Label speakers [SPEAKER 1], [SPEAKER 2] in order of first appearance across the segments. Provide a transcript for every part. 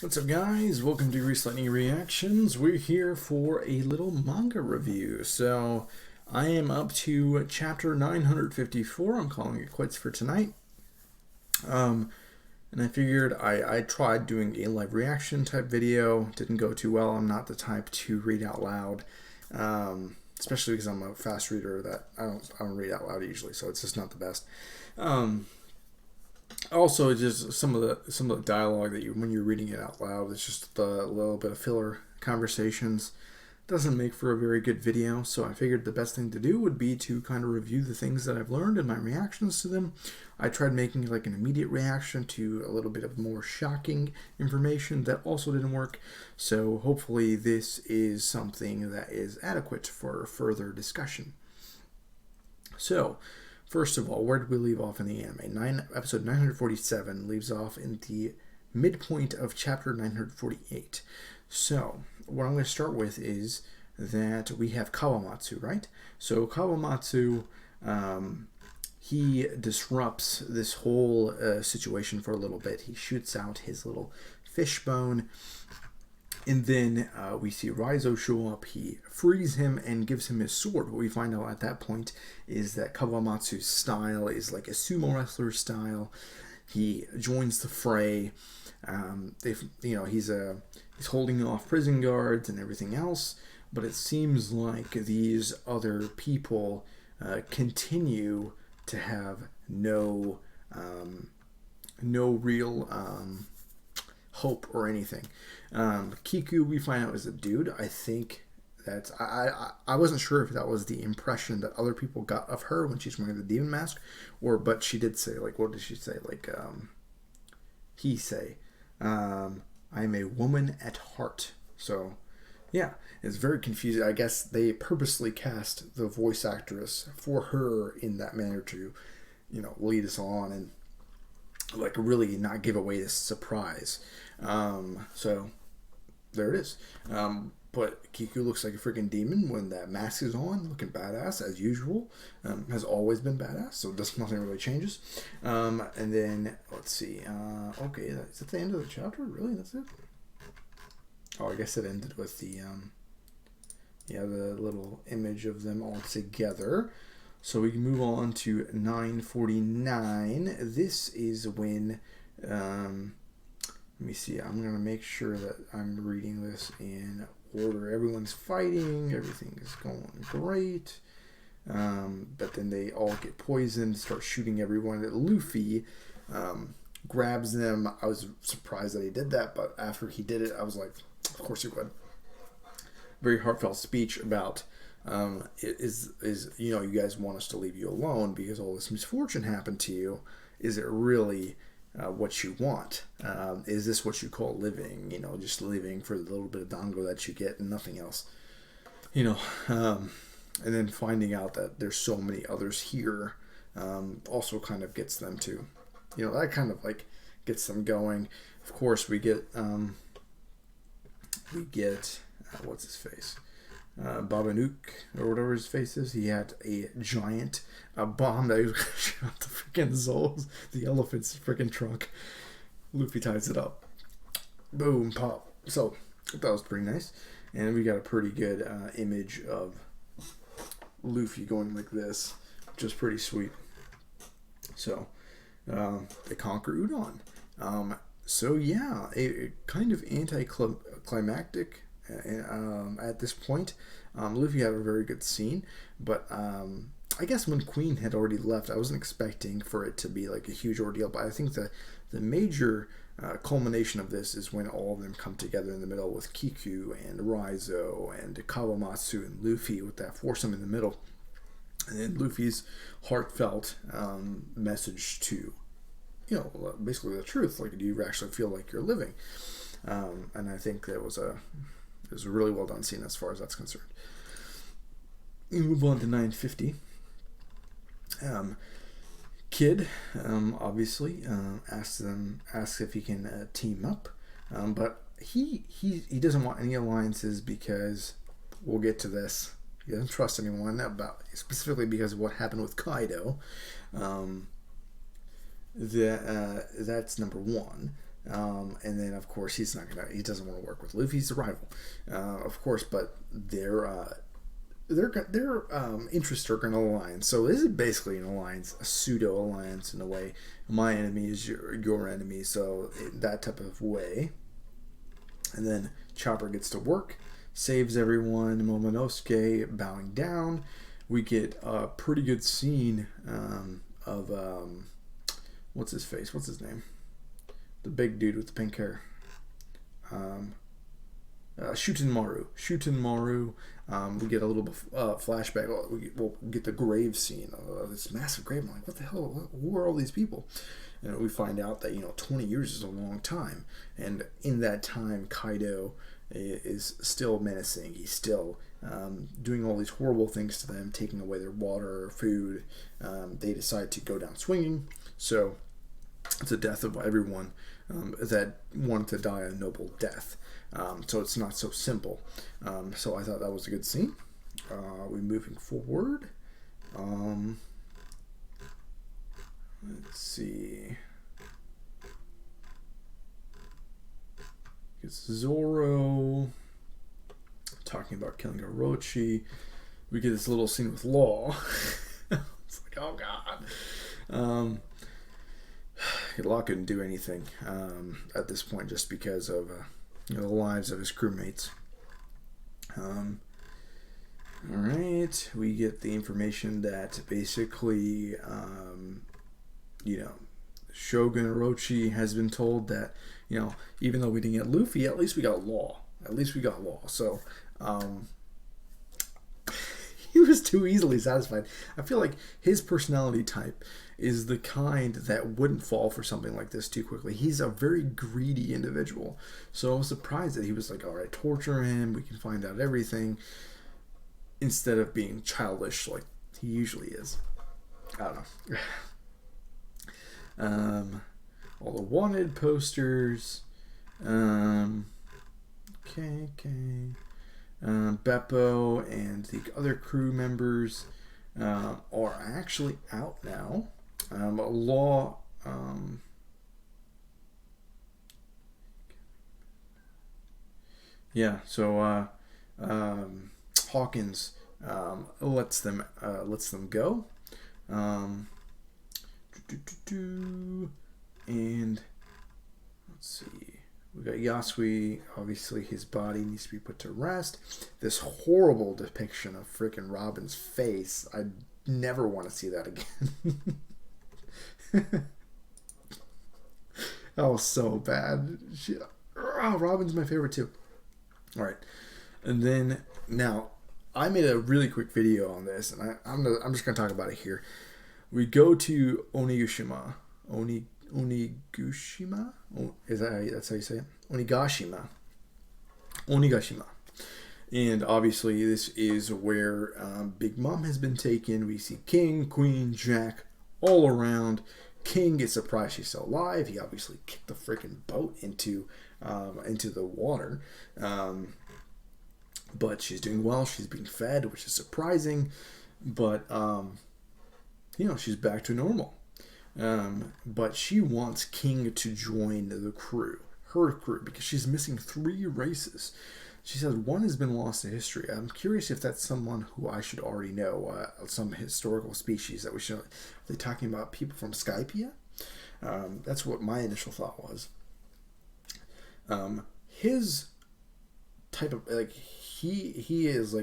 [SPEAKER 1] What's up, guys? Welcome to Grease Lightning Reactions. We're here for a little manga review. So I am up to chapter 954. I'm calling it quits for tonight. And I figured I tried doing a live reaction type video. Didn't go too well. I'm not the type to read out loud, especially because I'm a fast reader. That I don't read out loud usually, so it's just not the best. Also, just some of the dialogue that when you're reading it out loud, it's just a little bit of filler conversations. Doesn't make for a very good video, so I figured the best thing to do would be to kind of review the things that I've learned and my reactions to them. I tried making like an immediate reaction to a little bit of more shocking information that also didn't work, so hopefully this is something that is adequate for further discussion. So, first of all, where did we leave off in the anime? Episode 947 leaves off in the midpoint of chapter 948. So, what I'm going to start with is that we have Kawamatsu, right? So, Kawamatsu, he disrupts this whole situation for a little bit. He shoots out his little fishbone. And then we see Raizo show up. He frees him and gives him his sword. What we find out at that point is that Kawamatsu's style is like a sumo wrestler style. He joins the fray. He's holding off prison guards and everything else. But it seems like these other people continue to have no real hope or anything. Kiku, we find out, is a dude. I think that's I wasn't sure if that was the impression that other people got of her when she's wearing the demon mask, but she did say, like, what did she say? Like, he say, I'm a woman at heart. So yeah, it's very confusing. I guess they purposely cast the voice actress for her in that manner to, lead us on and like really not give away this surprise. So there it is. But Kiku looks like a freaking demon when that mask is on, looking badass as usual. Has always been badass, so nothing really changes. And then let's see. Okay, is that the end of the chapter? Really, that's it? Oh, I guess it ended with the the little image of them all together. So we can move on to 949. This is when, let me see, I'm going to make sure that I'm reading this in order. Everyone's fighting, everything is going great. But then they all get poisoned, start shooting everyone. Luffy grabs them. I was surprised that he did that, but after he did it, I was like, of course he would. Very heartfelt speech about you guys want us to leave you alone because all this misfortune happened to you. Is it really what you want? Is this what you call living? Just living for the little bit of dango that you get and nothing else. And then finding out that there's so many others here also kind of gets them to, that kind of like gets them going. Of course, we get what's his face? Babanuk, or whatever his face is. He had a giant bomb that he was going to shoot out the freaking Zol's, the elephant's freaking trunk. Luffy ties it up. Boom, pop. So, that was pretty nice. And we got a pretty good image of Luffy going like this, which is pretty sweet. So, they conquer Udon. So, yeah, a kind of anticlimactic at this point. Luffy had a very good scene, but I guess when Queen had already left, I wasn't expecting for it to be like a huge ordeal, but I think the major culmination of this is when all of them come together in the middle with Kiku and Raizo and Kawamatsu and Luffy with that foursome in the middle, and then Luffy's heartfelt message to, basically the truth, like, do you actually feel like you're living? And I think it was a really well done scene as far as that's concerned. We move on to 950. Kid obviously asks if he can team up, but he doesn't want any alliances because we'll get to this. He doesn't trust anyone, specifically because of what happened with Kaido. That's number one. And then of course he doesn't want to work with Luffy. He's a rival, of course, but their interests are going to align. So this is basically an alliance, a pseudo alliance in a way. My enemy is your enemy, so in that type of way. And then Chopper gets to work, saves everyone. Momonosuke bowing down. We get a pretty good scene of what's his face? What's his name? The big dude with the pink hair. Shuten Maru. We get a little flashback. We'll get the grave scene of this massive grave. I'm like, what the hell? Who are all these people? And we find out that 20 years is a long time, and in that time, Kaido is still menacing. He's still doing all these horrible things to them, taking away their water, food. They decide to go down swinging. So it's the death of everyone that wanted to die a noble death. So it's not so simple. So I thought that was a good scene. We're moving forward. Let's see. It's Zoro talking about killing Orochi. We get this little scene with Law. It's like, oh god. Law couldn't do anything at this point just because of the lives of his crewmates. Alright, we get the information that basically, Shogun Orochi has been told that, even though we didn't get Luffy, at least we got Law. So, he was too easily satisfied. I feel like his personality type is the kind that wouldn't fall for something like this too quickly. He's a very greedy individual. So I was surprised that he was like, all right, torture him. We can find out everything. Instead of being childish like he usually is. I don't know. All the wanted posters. Okay. Beppo and the other crew members are actually out now. Law. So Hawkins lets them go. And let's see. We got Yasui. Obviously, his body needs to be put to rest. This horrible depiction of freaking Robin's face. I never want to see that again. That was so bad. Robin's my favorite too. All right, and then now I made a really quick video on this, and I'm just gonna talk about it here. We go to Onigashima. Onigashima? That's how you say it? Onigashima. And obviously this is where Big Mom has been taken. We see King, Queen, Jack all around. King gets surprised she's still alive. He obviously kicked the freaking boat into the water. But she's doing well. She's being fed, which is surprising. But, she's back to normal. But she wants King to join her crew, because she's missing 3 races. She says one has been lost to history. I'm curious if that's someone who I should already know, some historical species that we should. Are they talking about people from Skypia? That's what my initial thought was. His type of, he is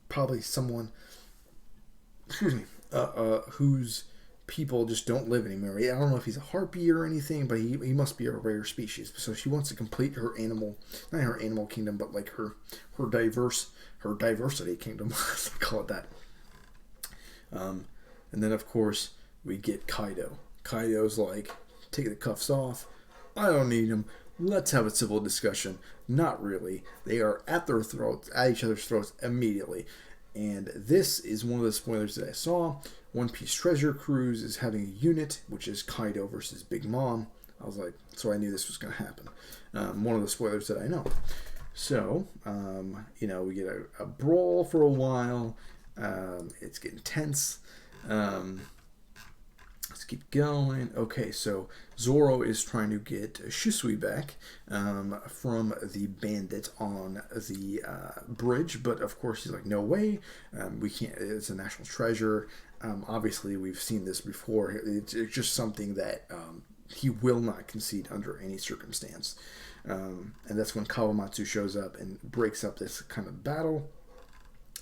[SPEAKER 1] probably someone, whose people just don't live anymore. I don't know if he's a harpy or anything, but he must be a rare species. So she wants to complete her animal, not her animal kingdom, but her diversity kingdom. Let's call it that. And then of course we get Kaido. Kaido's like, take the cuffs off. I don't need them. Let's have a civil discussion. Not really. They are at each other's throats immediately. And this is one of the spoilers that I saw. One Piece Treasure Cruise is having a unit, which is Kaido versus Big Mom. I was like, so I knew this was going to happen. One of the spoilers that I know. So, we get a brawl for a while. It's getting tense. Let's keep going. Okay, so Zoro is trying to get Shisui back from the bandit on the bridge, but of course he's like, no way, we can't. It's a national treasure. Obviously, we've seen this before. It's just something that he will not concede under any circumstance. And that's when Kawamatsu shows up and breaks up this kind of battle.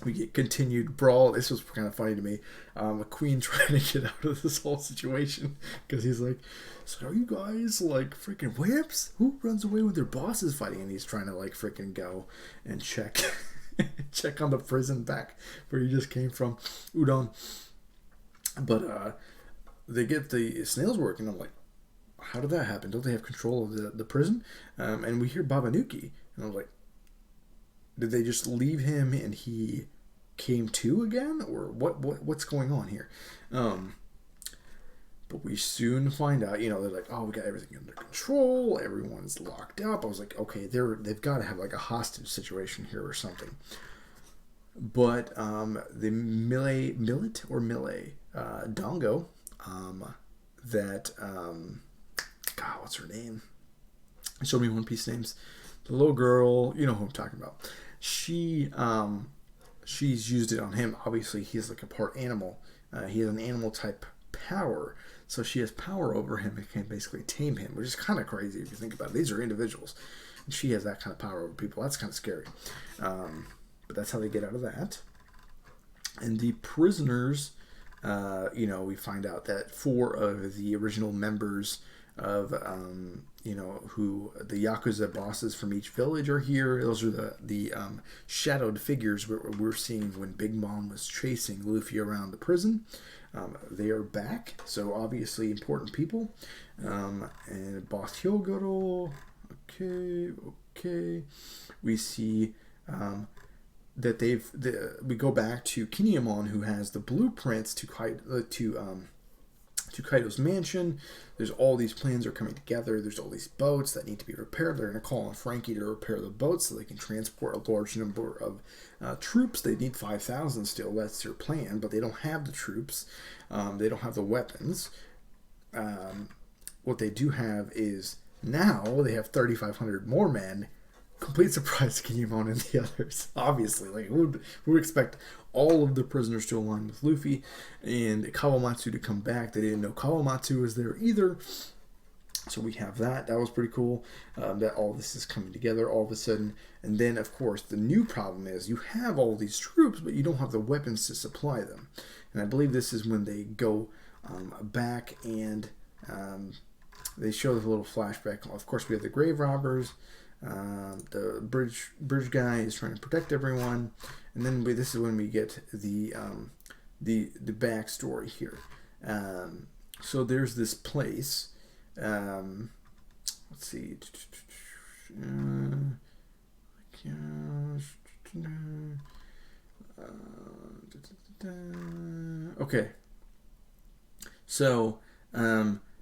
[SPEAKER 1] We get continued brawl. This was kind of funny to me. The queen trying to get out of this whole situation because he's like, "So are you guys like freaking wimps? Who runs away when their boss is fighting?" And he's trying to like freaking go and check check on the prison back where he just came from, Udon. But they get the snails working. I'm like, how did that happen? Don't they have control of the prison? And we hear Babanuki, and I'm like, did they just leave him and he came to again, or what's going on here? But we soon find out. They're like, oh, we got everything under control. Everyone's locked up. I was like, okay, they've got to have like a hostage situation here or something. But the Millet Dongo, that God, what's her name? Show me One Piece names. The little girl, you know who I'm talking about. She's used it on him. Obviously, he's like a part animal. He has an animal type power, so she has power over him and can basically tame him, which is kind of crazy if you think about it. These are individuals, and she has that kind of power over people. That's kind of scary. But that's how they get out of that. And the prisoners, we find out that 4 of the original members of who the Yakuza bosses from each village are here. Those are the shadowed figures we're seeing when Big Mom was chasing Luffy around the prison. They are back, so obviously important people. And Boss Hyogoro, okay. We see that we go back to Kinemon, who has the blueprints to Kaido's mansion. There's all these plans are coming together. There's all these boats that need to be repaired. They're going to call on Frankie to repair the boats so they can transport a large number of troops. They need 5,000 still. That's their plan, but they don't have the troops. They don't have the weapons. What they do have is now they have 3,500 more men. Complete surprise to Kinemon and the others. Obviously, like who would expect all of the prisoners to align with Luffy and Kawamatsu to come back. They didn't know Kawamatsu was there either. So we have that. That was pretty cool. That all this is coming together all of a sudden. And then, of course, the new problem is you have all these troops, but you don't have the weapons to supply them. And I believe this is when they go back and they show the little flashback. Of course, we have the grave robbers. The bridge guy is trying to protect everyone, and then this is when we get the backstory here. So there's this place. Let's see. Okay. So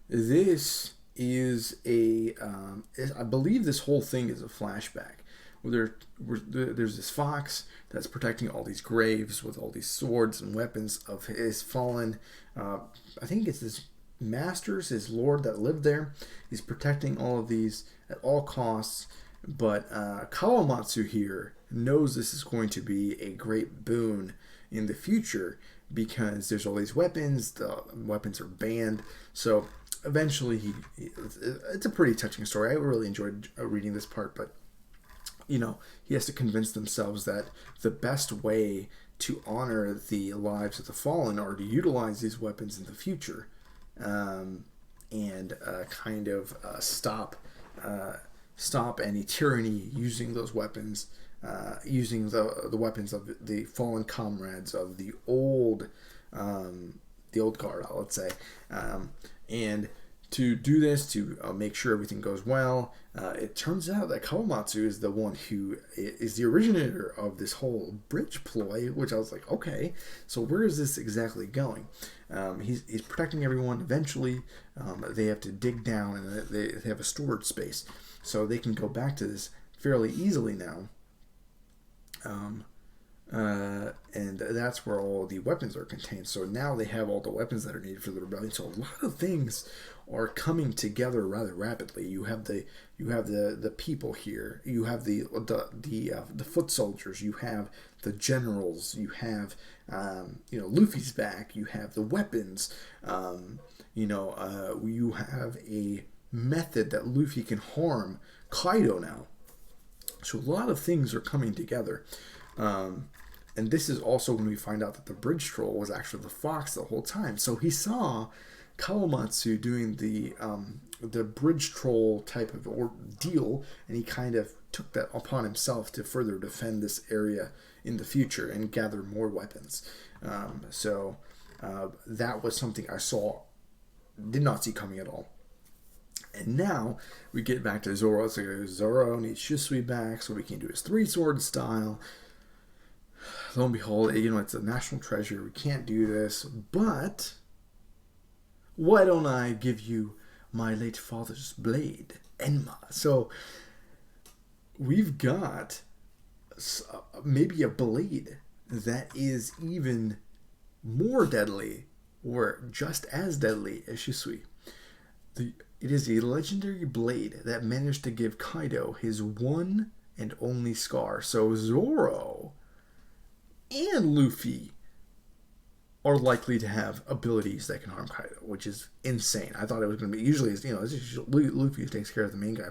[SPEAKER 1] this is I believe this whole thing is a flashback where there's this fox that's protecting all these graves with all these swords and weapons of his fallen, I think it's his masters, his lord that lived there. He's protecting all of these at all costs, but Kawamatsu here knows this is going to be a great boon in the future because there's all these weapons. The weapons are banned, so eventually it's a pretty touching story. I really enjoyed reading this part, but he has to convince themselves that the best way to honor the lives of the fallen are to utilize these weapons in the future, and kind of stop any tyranny using those weapons, using the weapons of the fallen comrades of the old guard, let's say. And to do this, to make sure everything goes well, it turns out that Kawamatsu is the one who is the originator of this whole bridge ploy, which I was like, okay, so where is this exactly going? He's protecting everyone. Eventually, they have to dig down, and they have a storage space, so they can go back to this fairly easily now. And that's where all the weapons are contained. So now they have all the weapons that are needed for the rebellion. So a lot of things are coming together rather rapidly. You have the people here. You have the foot soldiers. You have the generals. You have Luffy's back. You have the weapons. You have a method that Luffy can harm Kaido now. So a lot of things are coming together. And this is also when we find out that the bridge troll was actually the fox the whole time. So he saw Kawamatsu doing the bridge troll type of ordeal, and he kind of took that upon himself to further defend this area in the future and gather more weapons. That was something I did not see coming at all. And now we get back to Zoro. It's like Zoro needs Shisui back so we can do his 3-sword style. Lo and behold, it's a national treasure. We can't do this, but why don't I give you my late father's blade, Enma? So we've got maybe a blade that is even more deadly or just as deadly as Shisui. It is a legendary blade that managed to give Kaido his one and only scar. So Zoro and Luffy are likely to have abilities that can harm Kaido, which is insane. I thought it was going to be, usually, it's Luffy who takes care of the main guy.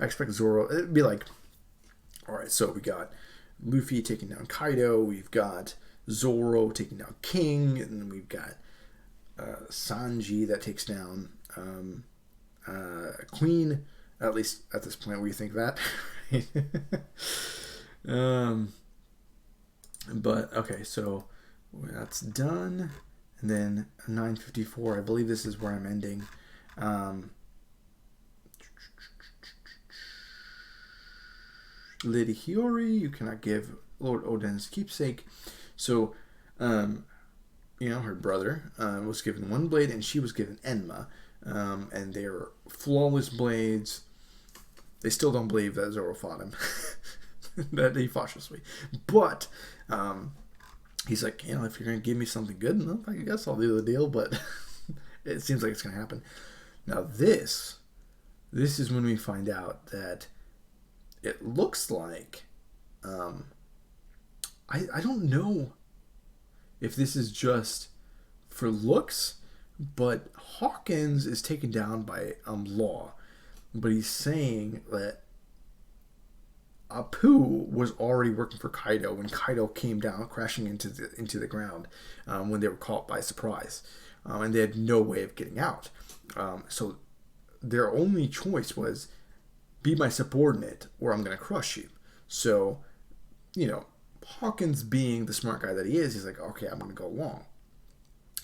[SPEAKER 1] I expect Zoro, it'd be like, alright, so we got Luffy taking down Kaido, we've got Zoro taking down King, and then we've got Sanji that takes down Queen, at least at this point we think that. But okay, so that's done, and then 9:54. I believe this is where I'm ending. Lady Hiyori, you cannot give Lord Oden's keepsake. So, her brother was given one blade, and she was given Enma, and they're flawless blades. They still don't believe that Zoro fought him. That he fought Shisui. But he's like, if you're going to give me something good enough, I guess I'll do the deal. But it seems like it's going to happen. Now this is when we find out that it looks like, I don't know if this is just for looks, but Hawkins is taken down by Law. But he's saying that Apu was already working for Kaido when Kaido came down, crashing into the ground when they were caught by surprise, and they had no way of getting out. So their only choice was be my subordinate, or I'm going to crush you. So, Hawkins, being the smart guy that he is, he's like, okay, I'm going to go along.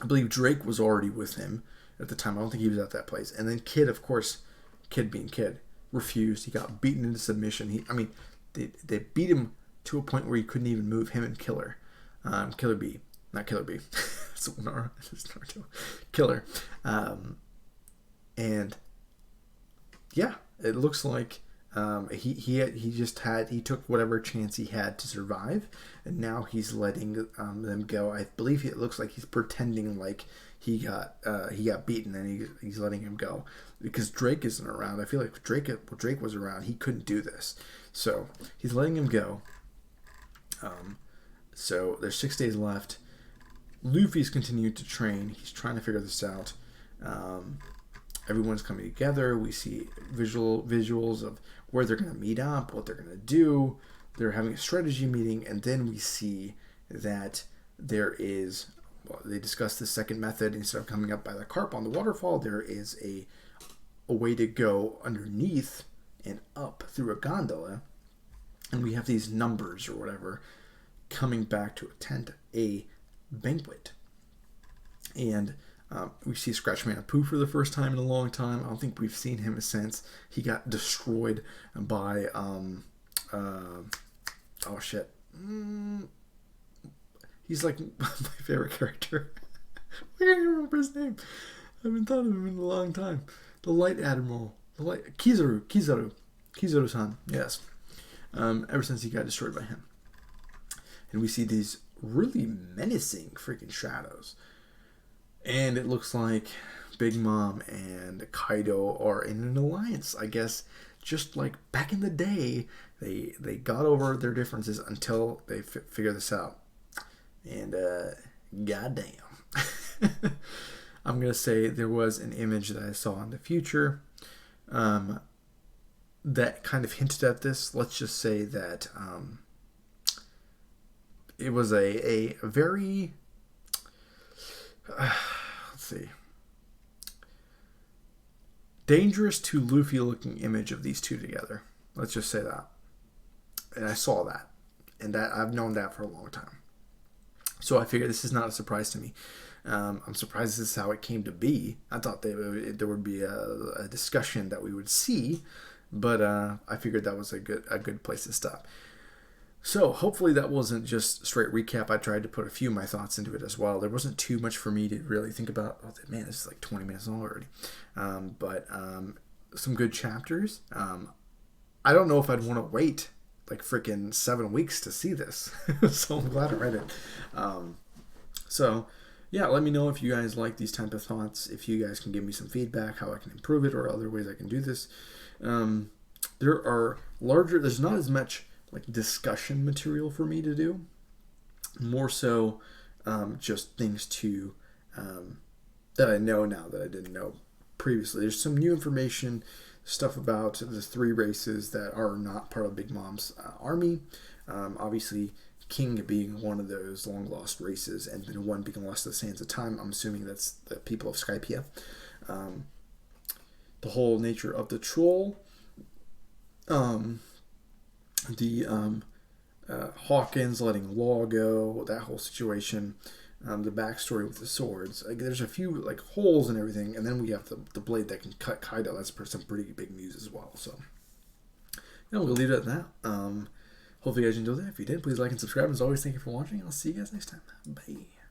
[SPEAKER 1] I believe Drake was already with him at the time. I don't think he was at that place. And then Kid, of course, Kid being Kid, refused. He got beaten into submission. They beat him to a point where he couldn't even move, him and Killer. Killer Bee. Not Killer Bee. It's Naruto. Killer. And yeah, it looks like he took whatever chance he had to survive, and now he's letting them go. I believe it looks like he's pretending like he got beaten, and he's letting him go because Drake isn't around. I feel like if Drake was around, he couldn't do this. So he's letting him go. So there's 6 days left. Luffy's continued to train. He's trying to figure this out. Everyone's coming together. We see visuals of where they're going to meet up, what they're going to do. They're having a strategy meeting, and then we see that there is. They discuss the second method. Instead of coming up by the carp on the waterfall, there is a way to go underneath and up through a gondola, and we have these numbers or whatever coming back to attend a banquet. And we see Scratchman Apu for the first time in a long time. I don't think we've seen him since he got destroyed by he's like my favorite character. I can't even remember his name. I haven't thought of him in a long time. The Light Admiral. Kizaru-san. Yes. Ever since he got destroyed by him. and we see these really menacing freaking shadows. And it looks like Big Mom and Kaido are in an alliance, I guess. Just like back in the day, they got over their differences until they figure this out. And goddamn, I'm gonna say there was an image that I saw in the future that kind of hinted at this. Let's just say that it was a very let's see, dangerous to Luffy looking image of these two together. Let's just say that. And I saw that. And that I've known that for a long time. So I figured this is not a surprise to me. I'm surprised this is how it came to be. I thought there would be a discussion that we would see, but I figured that was a good place to stop. So hopefully that wasn't just straight recap. I tried to put a few of my thoughts into it as well. There wasn't too much for me to really think about. Oh, man, this is like 20 minutes long already. But some good chapters. I don't know if I'd want to wait like freaking 7 weeks to see this. So I'm glad I read it. So yeah, let me know if you guys like these type of thoughts. If you guys can give me some feedback, how I can improve it, or other ways I can do this. There's not as much like discussion material for me to do. More so just things to that I know now that I didn't know previously. There's some new information, stuff about the 3 races that are not part of Big Mom's army. Obviously, King being one of those long lost races, and then one being lost to the sands of time. I'm assuming that's the people of Skypiea. The whole nature of the troll. Hawkins letting Law go, that whole situation, the backstory with the swords. Like, there's a few like holes and everything, and then we have the blade that can cut Kaido. That's some pretty big news as well. So, we'll leave it at that. Hopefully you guys enjoyed that. If you did, please like and subscribe. As always, thank you for watching. I'll see you guys next time. Bye.